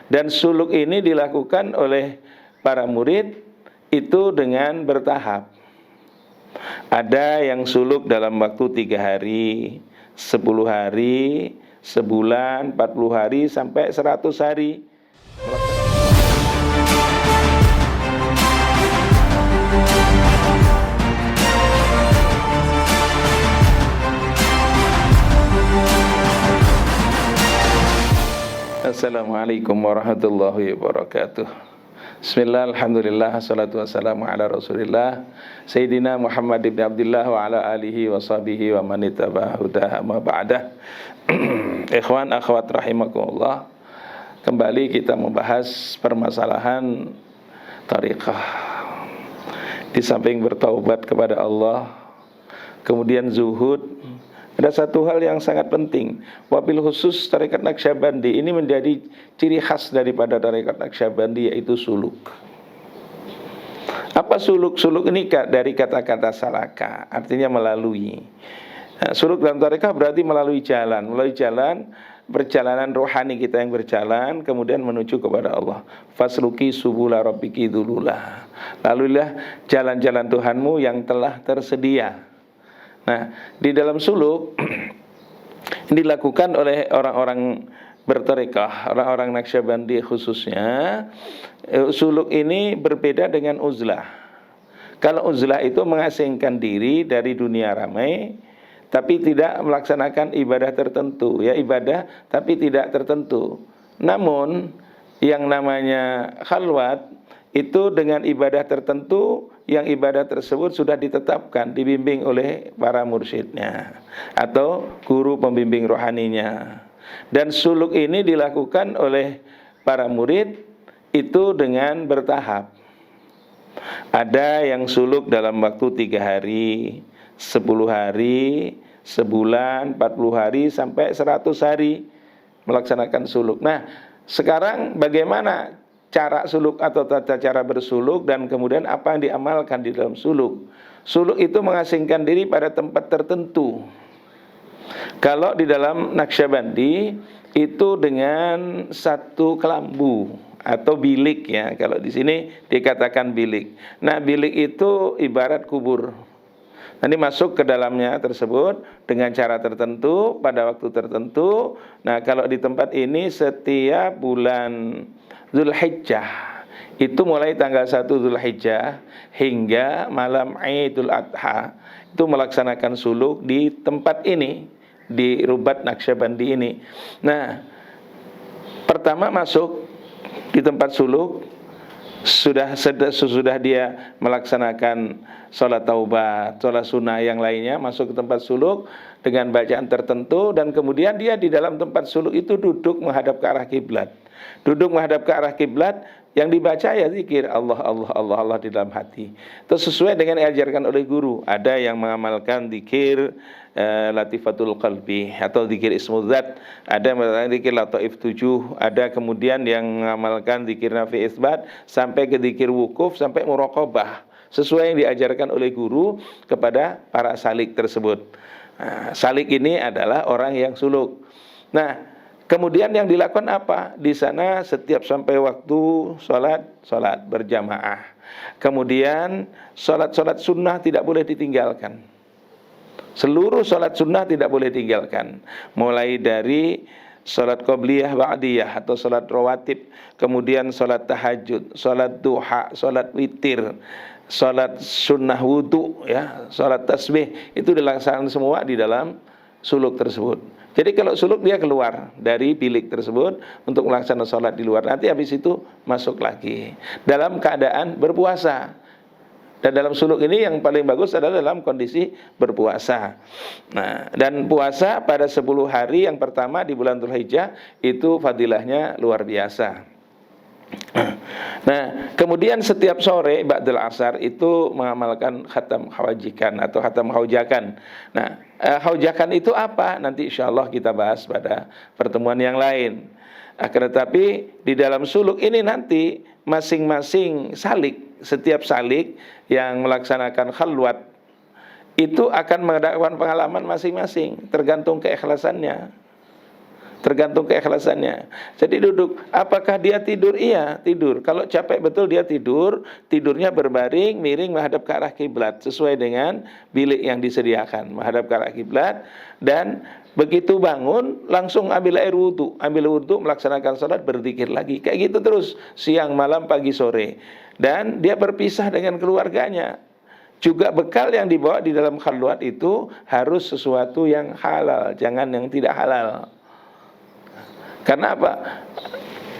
Dan suluk ini dilakukan oleh para murid itu dengan bertahap. Ada yang suluk dalam waktu 3 hari, 10 hari, sebulan, 40 hari, sampai 100 hari. Assalamualaikum warahmatullahi wabarakatuh. Bismillah, alhamdulillah, assalatu wassalamu ala rasulillah Sayyidina Muhammad ibn Abdullah wa ala alihi wa sahbihi wa man ittaba'a hudahu ma ba'dah. Ikhwan akhwat rahimakumullah, kembali kita membahas permasalahan tariqah. Di samping bertaubat kepada Allah, kemudian zuhud, ada satu hal yang sangat penting. Wabil khusus tarekat Naqsyabandi ini menjadi ciri khas daripada tarekat Naqsyabandi, yaitu suluk. Apa suluk? Suluk ini dari kata-kata salaka, artinya melalui. Nah, suluk dalam tarekat berarti melalui jalan. Melalui jalan, perjalanan rohani kita yang berjalan, kemudian menuju kepada Allah. Fasluki subula rabbiki dzululah. Lalulah jalan-jalan Tuhanmu yang telah tersedia. Nah, di dalam suluk ini dilakukan oleh orang-orang bertarekah, orang-orang Naqsyabandi khususnya. Suluk ini berbeda dengan uzlah. Kalau uzlah itu mengasingkan diri dari dunia ramai, tapi tidak melaksanakan ibadah tertentu, ya ibadah tapi tidak tertentu. Namun yang namanya khalwat itu dengan ibadah tertentu, yang ibadah tersebut sudah ditetapkan, dibimbing oleh para mursyidnya atau guru pembimbing rohaninya. Dan suluk ini dilakukan oleh para murid itu dengan bertahap. Ada yang suluk dalam waktu 3 hari, 10 hari, sebulan, 40 hari, sampai 100 hari melaksanakan suluk. Nah, sekarang bagaimana cara suluk atau tata cara bersuluk, dan kemudian apa yang diamalkan di dalam suluk. Suluk itu mengasingkan diri pada tempat tertentu. Kalau di dalam Naqsyabandi itu dengan satu kelambu atau bilik, ya. Kalau di sini dikatakan bilik. Nah, bilik itu ibarat kubur. Nanti masuk ke dalamnya tersebut dengan cara tertentu pada waktu tertentu. Nah, kalau di tempat ini setiap bulan Zulhijjah, itu mulai tanggal 1 Zulhijjah hingga malam Idul Adha, itu melaksanakan suluk di tempat ini, di Rubat Naqsyabandi ini. Nah, pertama masuk di tempat suluk, sudah dia melaksanakan sholat taubat, sholat sunnah yang lainnya, masuk ke tempat suluk dengan bacaan tertentu, dan kemudian dia di dalam tempat suluk itu duduk menghadap ke arah kiblat. Duduk menghadap ke arah kiblat, yang dibaca ya zikir Allah, Allah, Allah, Allah di dalam hati. Itu sesuai dengan yang diajarkan oleh guru. Ada yang mengamalkan zikir Latifatul Qalbi atau zikir Ismudzat, ada yang mengamalkan zikir Lataif 7, ada kemudian yang mengamalkan zikir Nafi Isbat, sampai ke zikir wukuf, sampai muraqabah, sesuai yang diajarkan oleh guru kepada para salik tersebut. Nah, salik ini adalah orang yang suluk. Nah, kemudian yang dilakukan apa? Di sana setiap sampai waktu sholat berjamaah. Kemudian sholat sunnah tidak boleh ditinggalkan. Seluruh sholat sunnah tidak boleh ditinggalkan. Mulai dari sholat qobliyah, ba'diyah atau sholat rawatib, kemudian sholat tahajud, sholat duha, sholat witir, sholat sunnah wudu, ya, sholat tasbih, itu dilaksanakan semua di dalam suluk tersebut. Jadi kalau suluk dia keluar dari bilik tersebut untuk melaksanakan sholat di luar. Nanti habis itu masuk lagi dalam keadaan berpuasa. Dan dalam suluk ini yang paling bagus adalah dalam kondisi berpuasa. Nah, dan puasa pada 10 hari yang pertama di bulan Dzulhijjah itu fadilahnya luar biasa. Nah, kemudian setiap sore ba'dal asar itu mengamalkan khatam hawajikan atau khatam haujakan. Nah, haujakan itu apa? Nanti insyaallah kita bahas pada pertemuan yang lain. Akan tetapi di dalam suluk ini nanti masing-masing salik, setiap salik yang melaksanakan khalwat itu akan mendapatkan pengalaman masing-masing, tergantung keikhlasannya. tergantung keikhlasannya. Jadi duduk, apakah dia tidur? Iya, tidur. Kalau capek betul dia tidur, tidurnya berbaring, miring menghadap ke arah kiblat sesuai dengan bilik yang disediakan, menghadap ke arah kiblat. Dan begitu bangun langsung ambil air wudhu, melaksanakan sholat, berzikir lagi, kayak gitu terus, siang, malam, pagi, sore. Dan dia berpisah dengan keluarganya. Juga bekal yang dibawa di dalam khalwat itu harus sesuatu yang halal, jangan yang tidak halal. Karena apa?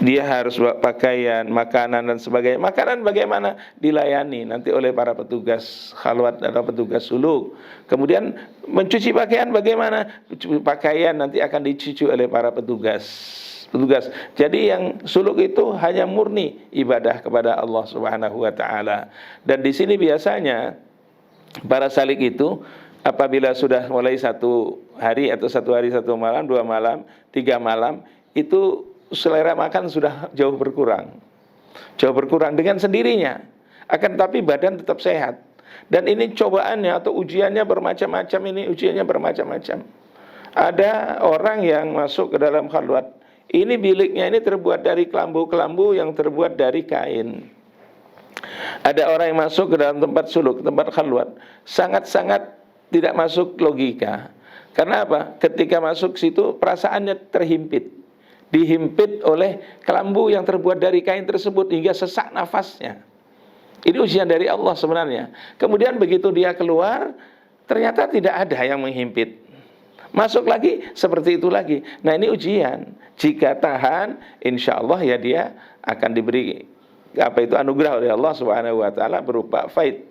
Dia harus bawa pakaian, makanan dan sebagainya. Makanan bagaimana? Dilayani nanti oleh para petugas khalwat atau petugas suluk. Kemudian mencuci pakaian bagaimana? Pakaian nanti akan dicuci oleh para petugas. Jadi yang suluk itu hanya murni ibadah kepada Allah Subhanahu wa taala. Dan di sini biasanya para salik itu apabila sudah mulai 1 hari atau 1 hari 1 malam, 2 malam, 3 malam, itu selera makan sudah jauh berkurang dengan sendirinya. Akan tetapi badan tetap sehat. Dan ini cobaannya atau ujiannya bermacam-macam. Ada orang yang masuk ke dalam khalwat. Ini biliknya ini terbuat dari kelambu-kelambu yang terbuat dari kain. Ada orang yang masuk ke dalam tempat suluk, tempat khalwat, sangat-sangat tidak masuk logika. Karena apa? Ketika masuk situ perasaannya dihimpit oleh kelambu yang terbuat dari kain tersebut hingga sesak nafasnya. Ini ujian dari Allah sebenarnya. Kemudian begitu dia keluar, ternyata tidak ada yang menghimpit. Masuk lagi seperti itu lagi. Nah, ini ujian. Jika tahan, insya Allah ya dia akan diberi anugerah oleh Allah Subhanahu wa taala berupa faid.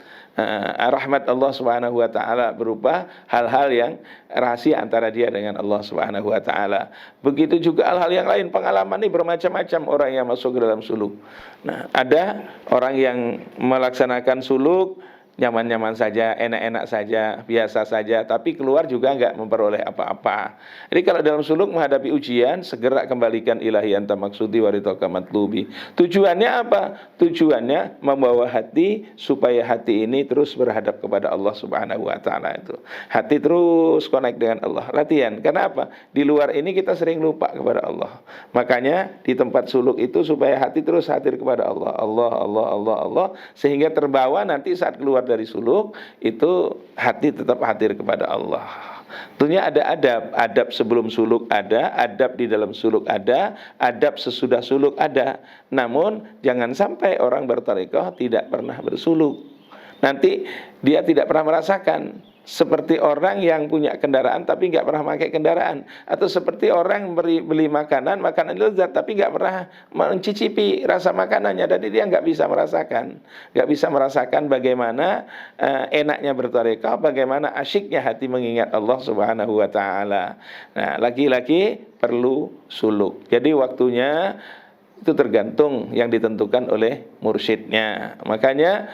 Rahmat Allah Subhanahu wa taala berupa hal-hal yang rahasia antara dia dengan Allah Subhanahu wa taala. Begitu juga hal-hal yang lain, pengalaman ini bermacam-macam orang yang masuk ke dalam suluk. Nah, ada orang yang melaksanakan suluk nyaman-nyaman saja, enak-enak saja, biasa saja, tapi keluar juga enggak memperoleh apa-apa. Jadi kalau dalam suluk menghadapi ujian, segera kembalikan ilahi anta maksudi waridhaka matlubi. Tujuannya apa? Tujuannya membawa hati supaya hati ini terus berhadap kepada Allah Subhanahu wa taala itu. Hati terus connect dengan Allah. Latihan. Karena apa? Di luar ini kita sering lupa kepada Allah. Makanya di tempat suluk itu supaya hati terus hadir kepada Allah. Allah sehingga terbawa nanti saat keluar dari suluk itu hati tetap hadir kepada Allah. Tentunya ada adab sebelum suluk ada, adab di dalam suluk ada, adab sesudah suluk ada. Namun jangan sampai orang bertarekat tidak pernah bersuluk. Nanti dia tidak pernah merasakan. Seperti orang yang punya kendaraan tapi nggak pernah pakai kendaraan, atau seperti orang beli makanan lezat tapi nggak pernah mencicipi rasa makanannya, jadi dia nggak bisa merasakan bagaimana enaknya bertarekah, bagaimana asyiknya hati mengingat Allah Subhanahu wa taala. Nah, laki-laki perlu suluk. Jadi waktunya itu tergantung yang ditentukan oleh mursyidnya. Makanya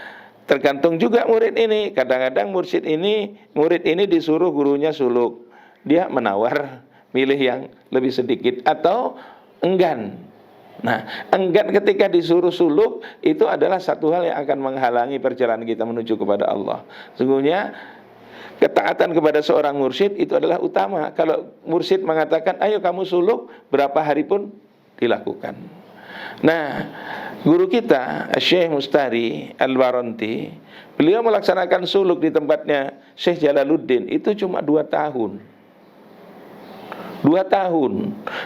tergantung juga murid ini. Kadang-kadang murid ini disuruh gurunya suluk, dia menawar milih yang lebih sedikit atau enggan. Nah, enggan ketika disuruh suluk itu adalah satu hal yang akan menghalangi perjalanan kita menuju kepada Allah. Sesungguhnya ketaatan kepada seorang mursyid itu adalah utama. Kalau mursyid mengatakan ayo kamu suluk, berapa hari pun dilakukan. Nah, guru kita Syekh Mustari Al-Baranti, beliau melaksanakan suluk di tempatnya Syekh Jalaluddin itu cuma 2 tahun. 2 tahun.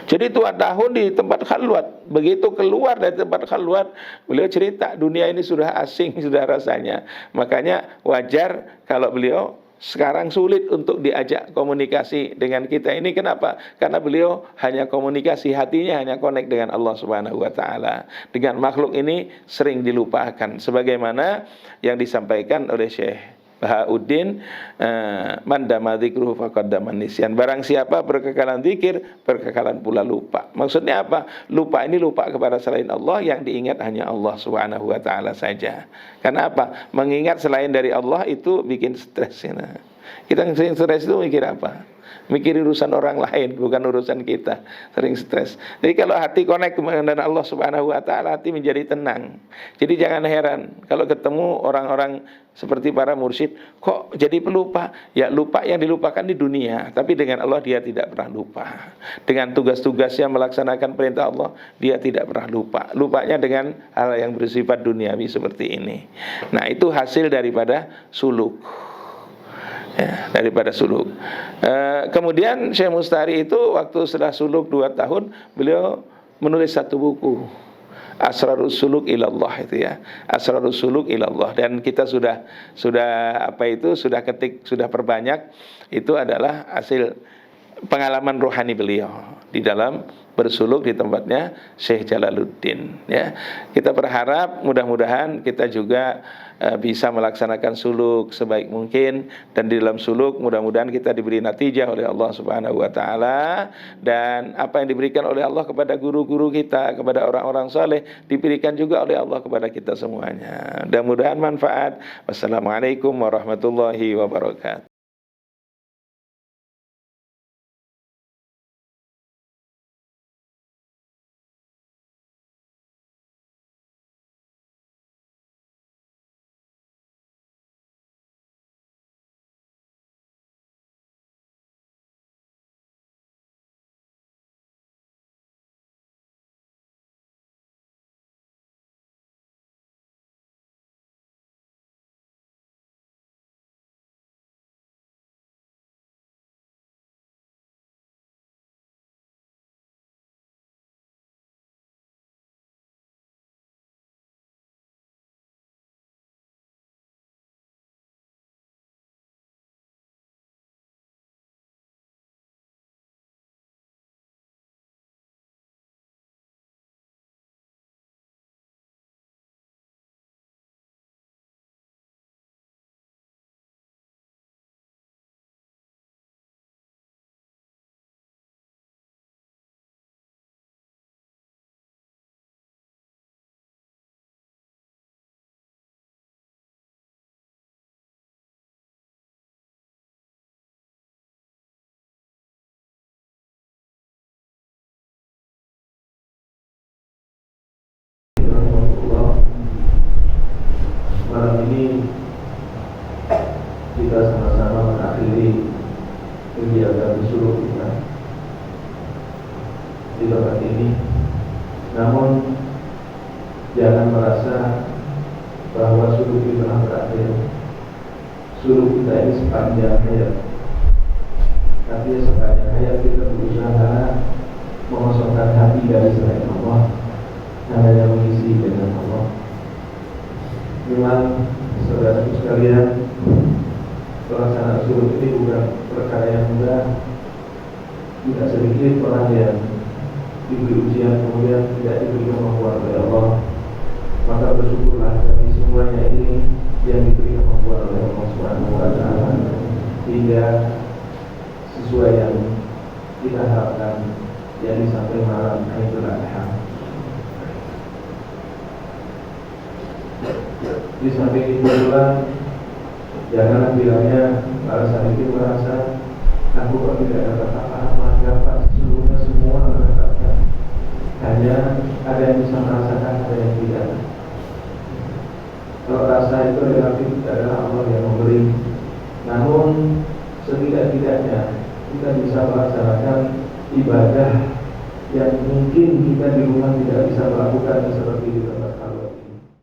Jadi 2 tahun di tempat khalwat. Begitu keluar dari tempat khalwat, beliau cerita dunia ini sudah asing sudah rasanya. Makanya wajar kalau beliau sekarang sulit untuk diajak komunikasi dengan kita ini. Kenapa? Karena beliau hanya komunikasi, hatinya hanya connect dengan Allah Subhanahu wa taala. Dengan makhluk ini sering dilupakan, sebagaimana yang disampaikan oleh Syekh Bahauddin, mandama dzikruhu faqaddama nisyan. Barang siapa berkekalan zikir, berkekalan pula lupa. Maksudnya apa? Lupa ini lupa kepada selain Allah, yang diingat hanya Allah Subhanahu wa taala saja. Karena apa? Mengingat selain dari Allah itu bikin stres. Kita yang sering stres itu mikir apa? mikirin urusan orang lain, bukan urusan kita. Sering stres. Jadi kalau hati connect dengan Allah Subhanahu wa taala, hati menjadi tenang. Jadi jangan heran kalau ketemu orang-orang seperti para mursyid, kok jadi pelupa? Ya lupa yang dilupakan di dunia, tapi dengan Allah dia tidak pernah lupa. Dengan tugas-tugasnya melaksanakan perintah Allah, dia tidak pernah lupa. Lupanya dengan hal yang bersifat duniawi seperti ini. Nah, itu hasil daripada suluk. Ya, daripada suluk. Kemudian Syekh Mustari itu waktu setelah suluk 2 tahun, beliau menulis satu buku, Asrarus Suluk Ilallah, itu ya. Asrarus Suluk Ilallah, dan kita sudah ketik, sudah perbanyak. Itu adalah hasil pengalaman rohani beliau di dalam bersuluk di tempatnya Syekh Jalaluddin, ya. Kita berharap mudah-mudahan kita juga bisa melaksanakan suluk sebaik mungkin, dan di dalam suluk mudah-mudahan kita diberi natijah oleh Allah Subhanahu wa taala, dan apa yang diberikan oleh Allah kepada guru-guru kita, kepada orang-orang saleh, diberikan juga oleh Allah kepada kita semuanya. Mudah-mudahan manfaat. Wassalamualaikum warahmatullahi wabarakatuh. Malam ini kita sama-sama mengakhiri kegiatan suluk kita di tempat ini. Namun jangan merasa bahwa suluk kita telah berakhir. Suluk kita ini sepanjang hayat. Tapi sepanjang hayat kita berusaha mengosongkan hati dari selain Allah, hanya mengisi dengan Allah. Memang saudara sekalian, pelaksanaan suluk ini bukan perkara yang mudah. Tidak sedikit orang yang diberi ujian kemudian tidak diberi kemampuan oleh Allah. Maka bersyukurlah bagi semuanya ini yang diberi kemampuan oleh Allah Subhanahu wa taala, hingga sesuai yang kita harapkan, yakni sampai malam Idul Adha. Di samping itu pula, janganlah bilangnya para santri merasa aku kok tidak dapat apa-apa, dapat seluruhnya semua mendapatkan. Hanya ada yang bisa merasakan, ada yang tidak. Kalau rasa itu relatif, adalah Allah yang memberi. Namun setidak-tidaknya kita bisa melaksanakan ibadah yang mungkin kita di rumah tidak bisa melakukan seperti itu.